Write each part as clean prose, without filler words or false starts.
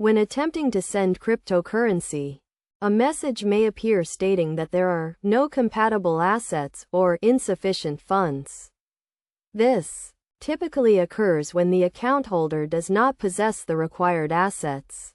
When attempting to send cryptocurrency, a message may appear stating that there are no compatible assets or insufficient funds. This typically occurs when the account holder does not possess the required assets,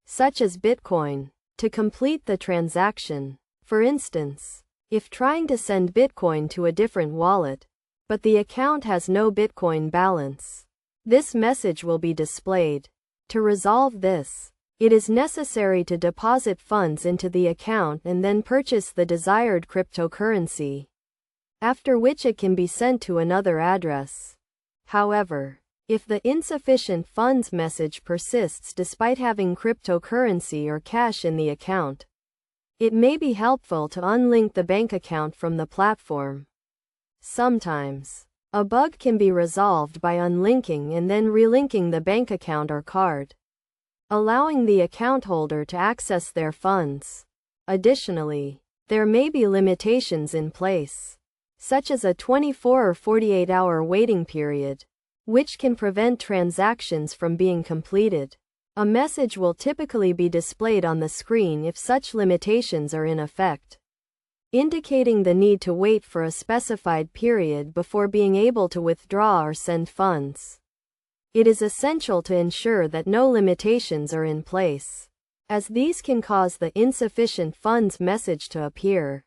such as Bitcoin, to complete the transaction. For instance, if trying to send Bitcoin to a different wallet, but the account has no Bitcoin balance, this message will be displayed. To resolve this, it is necessary to deposit funds into the account and then purchase the desired cryptocurrency, after which it can be sent to another address. However, if the insufficient funds message persists despite having cryptocurrency or cash in the account, it may be helpful to unlink the bank account from the platform. Sometimes, a bug can be resolved by unlinking and then relinking the bank account or card, allowing the account holder to access their funds. Additionally, there may be limitations in place, such as a 24 or 48-hour waiting period, which can prevent transactions from being completed. A message will typically be displayed on the screen if such limitations are in effect, indicating the need to wait for a specified period before being able to withdraw or send funds. It is essential to ensure that no limitations are in place, as these can cause the insufficient funds message to appear.